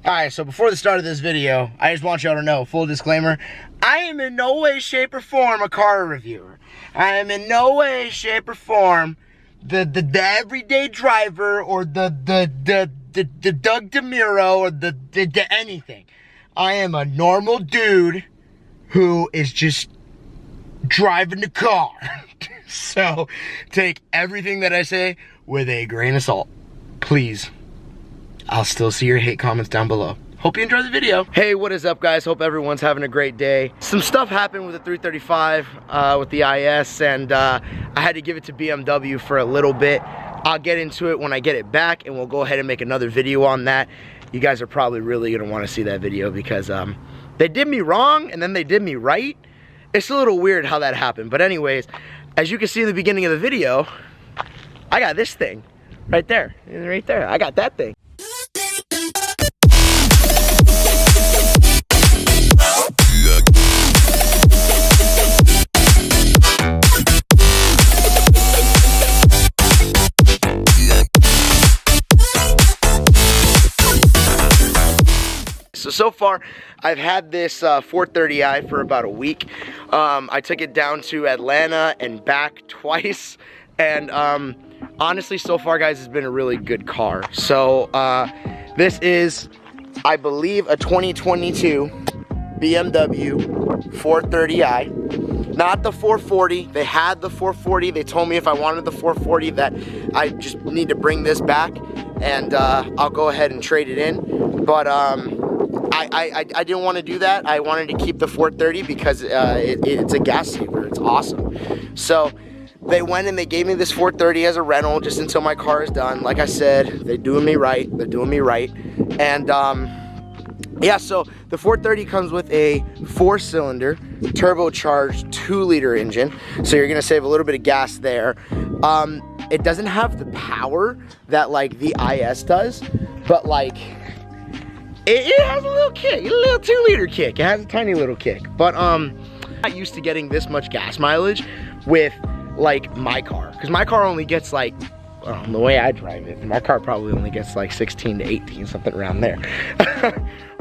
Alright, so before the start of this video, I just want y'all to know, full disclaimer, I am in no way, shape, or form a car reviewer. I am in no way, shape, or form the everyday driver or the Doug DeMuro or the anything. I am a normal dude who is just driving the car. So, take everything that I say with a grain of salt. Please. I'll still see your hate comments down below. Hope you enjoy the video. Hey, what is up, guys? Hope everyone's having a great day. Some stuff happened with the 335 with the IS, and I had to give it to BMW for a little bit. I'll get into it when I get it back, and we'll go ahead and make another video on that. You guys are probably really gonna wanna see that video because they did me wrong, and then they did me right. It's a little weird how that happened, but anyways, as you can see in the beginning of the video, I got this thing right there, right there. I got that thing. So far, I've had this 430i for about a week. I took it down to Atlanta and back twice. And honestly, so far, guys, it's been a really good car. So this is, I believe, a 2022 BMW 430i. Not the 440. They had the 440. They told me if I wanted the 440 that I just need to bring this back. And I'll go ahead and trade it in. But I didn't want to do that. I wanted to keep the 430 because it's a gas saver. It's awesome. So they went and they gave me this 430 as a rental just until my car is done. Like I said, they're doing me right. They're doing me right. And yeah, so the 430 comes with a 4-cylinder turbocharged 2-liter engine. So you're gonna save a little bit of gas there. It doesn't have the power that like the IS does, but like it has a little kick, a little 2-liter kick. It has a tiny little kick. But I'm not used to getting this much gas mileage with like my car. Because my car only gets like, the way I drive it, my car probably only gets like 16 to 18, something around there.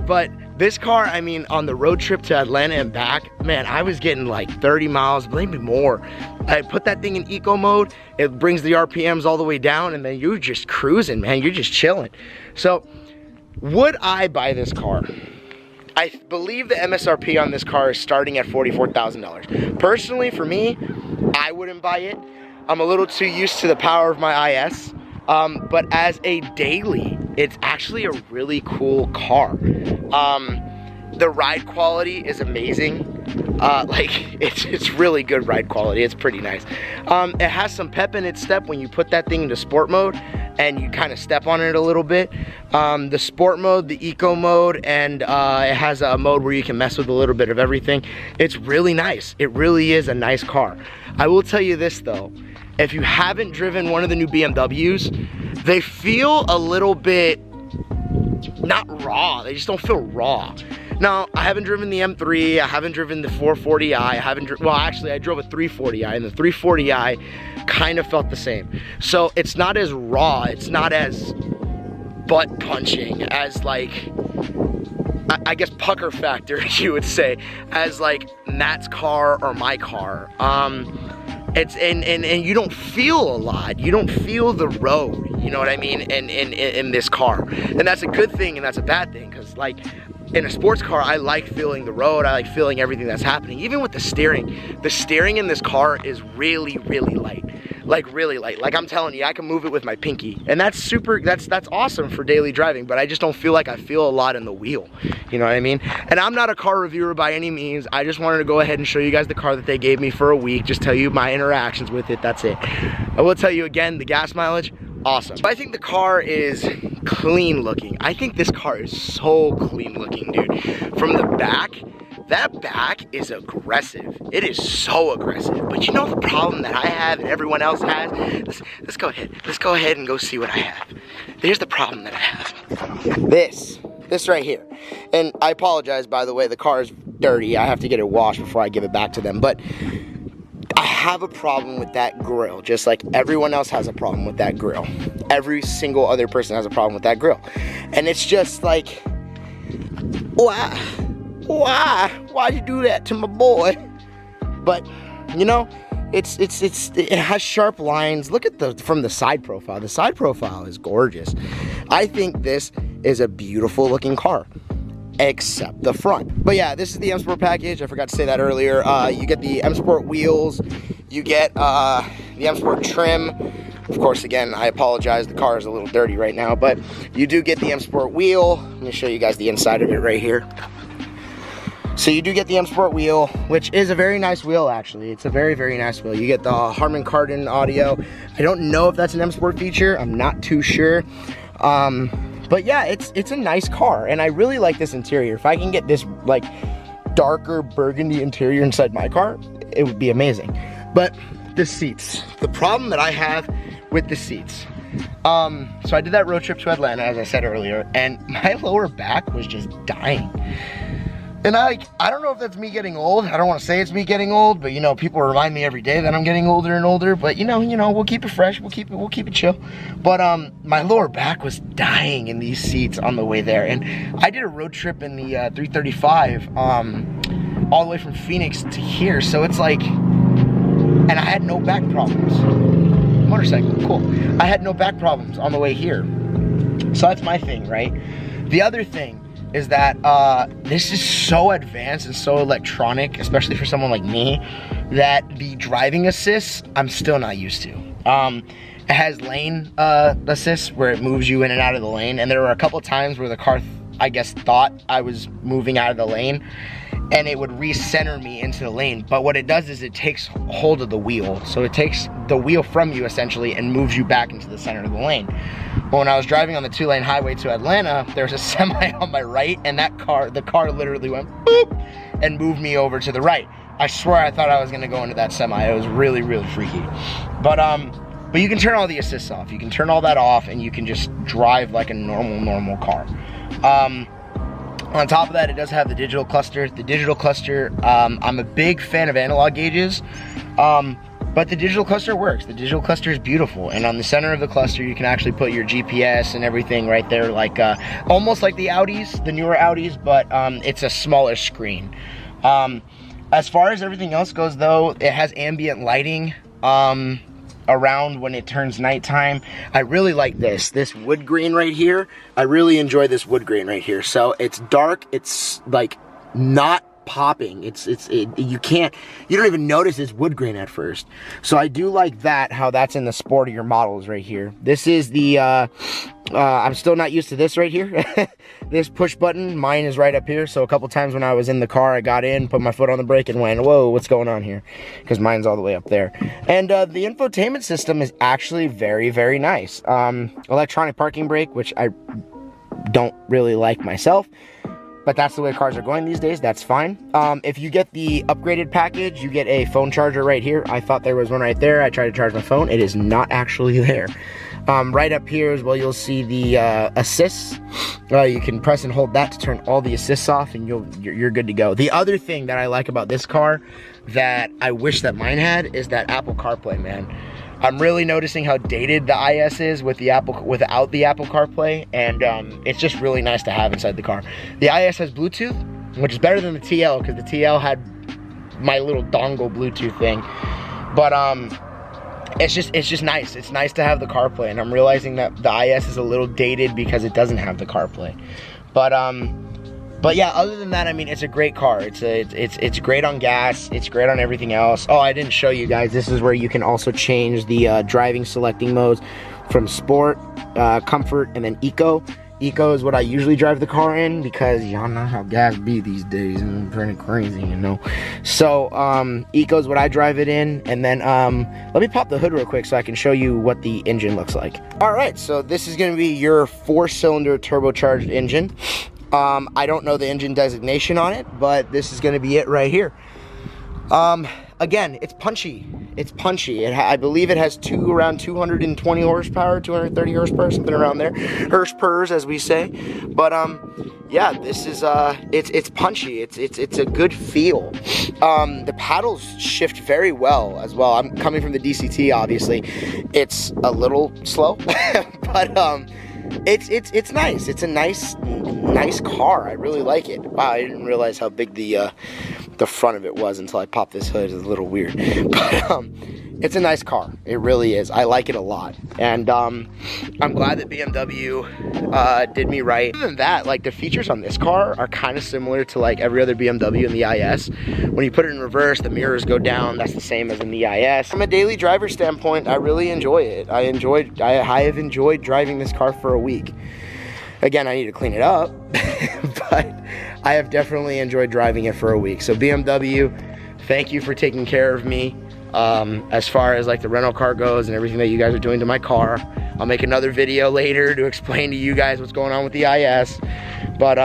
But this car, I mean, on the road trip to Atlanta and back, man, I was getting like 30 miles, maybe more. I put that thing in eco mode, it brings the RPMs all the way down, and then you're just cruising, man, you're just chilling. So, would I buy this car? I believe the MSRP on this car is starting at $44,000. Personally, for me, I wouldn't buy it. I'm a little too used to the power of my IS. But as a daily, it's actually a really cool car. The ride quality is amazing. Like, it's really good ride quality. It's pretty nice. It has some pep in its step when you put that thing into sport mode and you kind of step on it a little bit. The sport mode, the eco mode, and it has a mode where you can mess with a little bit of everything. It's really nice. It really is a nice car. I will tell you this though, if you haven't driven one of the new BMWs, they feel a little bit, not raw, they just don't feel raw. Now, I haven't driven the M3, I haven't driven the 440i, well actually I drove a 340i, and the 340i kind of felt the same. So it's not as raw, it's not as butt punching as like, I guess pucker factor you would say, as like Matt's car or my car. It's and you don't feel a lot. You don't feel the road, you know what I mean, in this car. And that's a good thing and that's a bad thing, because like in a sports car, I like feeling the road, I like feeling everything that's happening. Even with the steering in this car is really, really light. Like really light. Like I'm telling you, I can move it with my pinky. And that's super, that's awesome for daily driving, but I just don't feel like I feel a lot in the wheel. You know what I mean? And I'm not a car reviewer by any means. I just wanted to go ahead and show you guys the car that they gave me for a week, just tell you my interactions with it, that's it. I will tell you again, the gas mileage, awesome. I think the car is clean looking. I think this car is so clean looking, dude. From the back, that back is aggressive. It is so aggressive. But you know the problem that I have and everyone else has? Let's go ahead. Let's go ahead and go see what I have. Here's the problem that I have. This right here. And I apologize, by the way, the car is dirty. I have to get it washed before I give it back to them. But I have a problem with that grill, just like everyone else has a problem with that grill. Every single other person has a problem with that grill. And it's just like, Why'd you do that to my boy? But you know, it has sharp lines. Look at from the side profile. The side profile is gorgeous. I think this is a beautiful looking car, except the front. But yeah, this is the M Sport package. I forgot to say that earlier. You get the M Sport wheels, you get the M Sport trim. Of course, again, I apologize, the car is a little dirty right now, but you do get the M Sport wheel. Let me show you guys the inside of it right here. So you do get the M Sport wheel, which is a very nice wheel, actually. It's a very, very nice wheel. You get the Harman Kardon audio. I don't know if that's an M Sport feature. I'm not too sure. But yeah, it's a nice car, and I really like this interior. If I can get this like darker burgundy interior inside my car, it would be amazing. But the seats, the problem that I have with the seats. So I did that road trip to Atlanta, as I said earlier, and my lower back was just dying. And I don't know if that's me getting old. I don't want to say it's me getting old, but you know, people remind me every day that I'm getting older and older. But you know, we'll keep it fresh. We'll keep it chill. But my lower back was dying in these seats on the way there. And I did a road trip in the 335 all the way from Phoenix to here. So it's like, and I had no back problems. Motorcycle, cool. I had no back problems on the way here. So that's my thing, right? The other thing is that this is so advanced and so electronic, especially for someone like me, that the driving assist, I'm still not used to. It has lane assist, where it moves you in and out of the lane, and there were a couple times where the car, I guess, thought I was moving out of the lane, and it would recenter me into the lane. But what it does is it takes hold of the wheel. So it takes the wheel from you, essentially, and moves you back into the center of the lane. But when I was driving on the 2-lane highway to Atlanta, there was a semi on my right, and the car literally went boop and moved me over to the right. I swear I thought I was gonna go into that semi. It was really, really freaky. But you can turn all the assists off. You can turn all that off, and you can just drive like a normal car. On top of that, it does have the digital cluster. The digital cluster, I'm a big fan of analog gauges, but the digital cluster works. The digital cluster is beautiful, and on the center of the cluster, you can actually put your GPS and everything right there, like almost like the Audis, the newer Audis, but it's a smaller screen. As far as everything else goes, though, it has ambient lighting around when it turns nighttime. I really like this wood grain right here. I really enjoy this wood grain right here. So it's dark, it's like not popping. You don't even notice it's wood grain at first. So I do like that, how that's in the sportier models right here. This is the I'm still not used to this right here. This push button, mine is right up here. So a couple times when I was in the car, I got in, put my foot on the brake, and went, whoa, what's going on here? Because mine's all the way up there. And the infotainment system is actually very, very nice. Electronic parking brake, which I don't really like myself, but that's the way cars are going these days. That's fine. If you get the upgraded package, you get a phone charger right here. I thought there was one right there. I tried to charge my phone. It is not actually there. Right up here as well, you'll see the assists. You can press and hold that to turn all the assists off, and you're good to go. The other thing that I like about this car that I wish that mine had is that Apple CarPlay, man. I'm really noticing how dated the IS is with without the Apple CarPlay, and it's just really nice to have inside the car. The IS has Bluetooth, which is better than the TL, because the TL had my little dongle Bluetooth thing. But it's just nice. It's nice to have the CarPlay, and I'm realizing that the IS is a little dated because it doesn't have the CarPlay. But yeah, other than that, I mean, it's a great car. It's great on gas. It's great on everything else. Oh, I didn't show you guys. This is where you can also change the driving selecting modes from Sport, Comfort, and then Eco. Eco is what I usually drive the car in, because y'all know how gas be these days, and it's pretty crazy, you know. So Eco is what I drive it in, and then let me pop the hood real quick so I can show you what the engine looks like. All right, so this is going to be your 4-cylinder turbocharged engine. I don't know the engine designation on it, but this is going to be it right here. Again, it's punchy. It's punchy. I believe it has around 220 horsepower, 230 horsepower, something around there. Hirsch-pers, as we say. But yeah, this is it's punchy. It's a good feel. The paddles shift very well as well. I'm coming from the DCT, obviously. It's a little slow, but it's nice. It's a nice car. I really like it. Wow, I didn't realize how big the front of it was until I popped this hood. It's a little weird, but it's a nice car. It really is. I like it a lot, and I'm glad that BMW did me right. Other than that, like, the features on this car are kind of similar to like every other BMW in the IS. When you put it in reverse, the mirrors go down. That's the same as in the IS. From a daily driver standpoint, I really enjoy it. I have enjoyed driving this car for a week. Again, I need to clean it up, but I have definitely enjoyed driving it for a week. So BMW, thank you for taking care of me. As far as like the rental car goes and everything that you guys are doing to my car. I'll make another video later to explain to you guys what's going on with the IS. But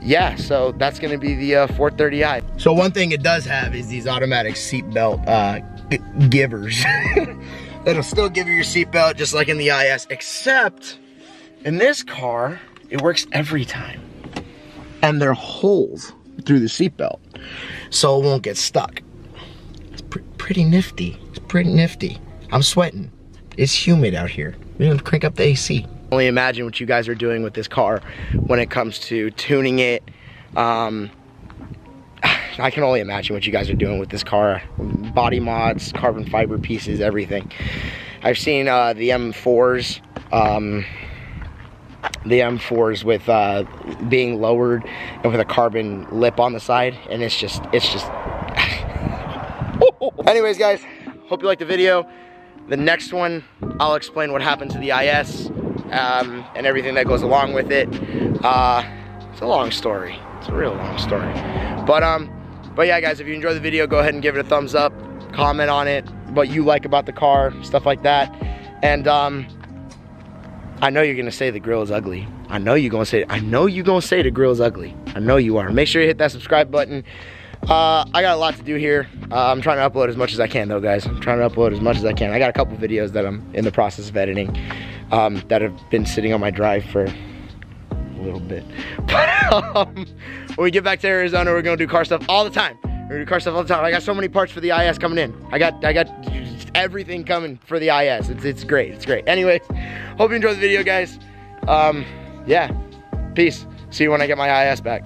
yeah, so that's gonna be the 430i. So one thing it does have is these automatic seatbelt givers. It'll still give you your seatbelt just like in the IS, except in this car, it works every time. And there are holes through the seatbelt, so it won't get stuck. Pretty nifty. It's pretty nifty. I'm sweating. It's humid out here. We're gonna crank up the AC. Only imagine what you guys are doing with this car when it comes to tuning it. I can only imagine what you guys are doing with this car. Body mods, carbon fiber pieces, everything. I've seen the M4s. The M4s with being lowered and with a carbon lip on the side, and it's just. Anyways, guys, hope you liked the video. The next one, I'll explain what happened to the IS and everything that goes along with it. It's a long story. It's a real long story. But yeah, guys, if you enjoyed the video, go ahead and give it a thumbs up. Comment on it, what you like about the car, stuff like that. And I know you're gonna say the grill is ugly. I know you're gonna say the grill is ugly. I know you are. Make sure you hit that subscribe button. I got a lot to do here. I'm trying to upload as much as I can though, guys. I'm trying to upload as much as I can. I got a couple videos that I'm in the process of editing that have been sitting on my drive for a little bit. But when we get back to Arizona, we're gonna do car stuff all the time. We're gonna do car stuff all the time. I got so many parts for the IS coming in. I got everything coming for the IS. It's great, it's great. Anyways, hope you enjoyed the video, guys. Yeah, peace. See you when I get my IS back.